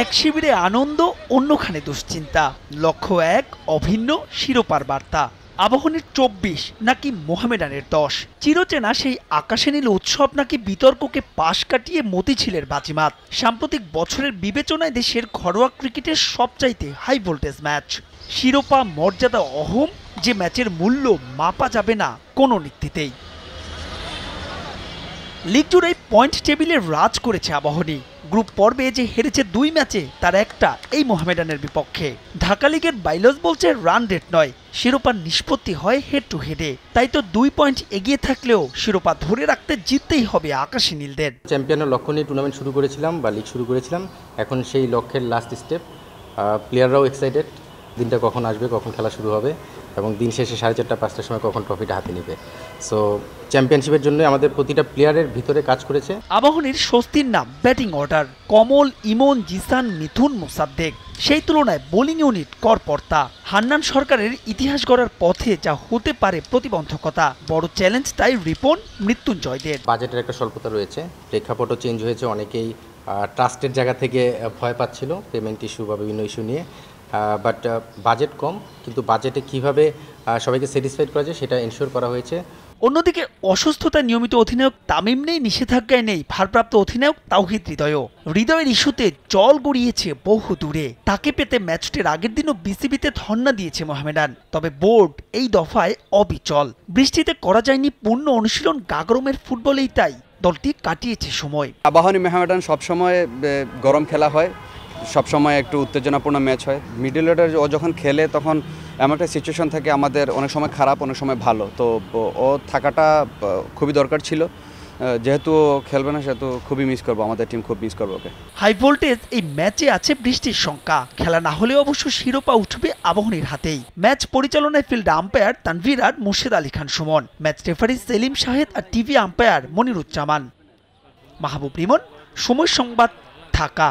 এক শিবিরে আনন্দ, অন্যখানে দুশ্চিন্তা। লক্ষ্য এক, অভিন্ন শিরোপার বার্তা। আবাহনীর ২৪ নাকি মোহামেডানের ১০? চিরচেনা সেই আকাশে নীল উৎসব নাকি বিতর্ককে পাশ কাটিয়ে মতিঝিলের বাজিমাত? সাম্প্রতিক বছরের বিবেচনায় দেশের ঘরোয়া ক্রিকেটের সবচাইতে হাই ভোল্টেজ ম্যাচ। শিরোপা, মর্যাদা, অহম, যে ম্যাচের মূল্য মাপা যাবে না কোনো নীতিতেই। লিগ জুড়েই পয়েন্ট টেবিলে রাজ করেছে আবাহনী। গ্রুপ পর্বে যে হেরেছে ২ ম্যাচে, তার একটা এই মোহামেডানের বিপক্ষে। ঢাকা লিগের বাইলস বলছে রান রেট নয়, শিরোপার নিষ্পত্তি হয় হেড টু হেডে। তাই তো ২ পয়েন্ট এগিয়ে থাকলেও শিরোপা ধরে রাখতে জিততেই হবে আকাশী নীলদের। চ্যাম্পিয়নের লক্ষ্য নিয়ে টুর্নামেন্ট শুরু করেছিলাম বা লিগ শুরু করেছিলাম, এখন সেই লক্ষ্যের লাস্ট স্টেপ। প্লেয়াররাও এক্সাইটেড, দিনটা কখন আসবে, কখন খেলা শুরু হবে এবং দিন শেষে 4:30-5টার সময় কখন ট্রফিটা হাতে নেবে। সো চ্যাম্পিয়নশিপের জন্য আমাদের প্রতিটা প্লেয়ারের ভিতরে কাজ করেছে। আবাহনীর স্বস্তির নাম ব্যাটিং অর্ডার। কমল, ইমন, জিসান, মিথুন, মোসাদ্দেক। সেই তুলনায় বোলিং ইউনিট করপর্তা। হান্নান সরকারের ইতিহাস গড়ার পথে যা হতে পারে প্রতিবন্ধকতা, বড় চ্যালেঞ্জ তাই রিপন, মৃত্যুঞ্জয়দের। বাজেটের একটা স্বল্পতা রয়েছে, প্রেক্ষাপটও চেঞ্জ হয়েছে, অনেকেই ট্রাস্টের জায়গা থেকে ভয় পাচ্ছিল পেমেন্ট ইস্যু বা বিভিন্ন ইস্যু নিয়ে। বাট বাজেট কম, কিন্তু বাজেটে কিভাবে সবাইকে স্যাটিসফাইড করা যায় সেটা এনশিওর করা হয়েছে। অন্যদিকে অসুস্থতায় নিয়মিত অধিনায়ক তামিম নেই, নিষেধাজ্ঞায় নেই ভারপ্রাপ্ত অধিনায়ক তাওহিদ হৃদয়ের ইস্যুতে জল গড়িয়েছে বহু দূরে। তাকে পেতে ম্যাচটির আগের দিনও বিসিবিতে ধর্ণা দিয়েছে মোহামেডান। তবে বোর্ড এই দফায় অবিচল। বৃষ্টিতে করা যায়নি পূর্ণ অনুশীলন, গাগরমের ফুটবলেই তাই দলটি কাটিয়েছে সময়। আবাহনী মোহামেডান সবসময় গরম খেলা হয়, সবসময় একটু উত্তেজনাপূর্ণ ম্যাচ হয়। মিডল অর্ডার ও যখন খেলে তখন এমন একটা সিচুয়েশন থাকে, আমাদের অনেক সময় খারাপ, অনেক সময় ভালো। তো ও থাকাটা খুবই দরকার ছিল। যেহেতু খেলবে না, সেহেতু খুবই মিস করবো, আমাদের টিম খুব মিস করবো ওকে। হাই ভোল্টেজ এই ম্যাচে আছে বৃষ্টির শঙ্কা। খেলা না হলেও অবশ্য শিরোপা উঠবে আবাহনীর হাতেই। ম্যাচ পরিচালনায় ফিল্ড আম্পায়ার তানভীর আর মুর্শেদ আলী খান সুমন। ম্যাচ রেফারি সেলিম শাহেদ আর টিভি আম্পায়ার মনিরুজ্জামান। মাহবুব রিমন, সময় সংবাদ, ঢাকা।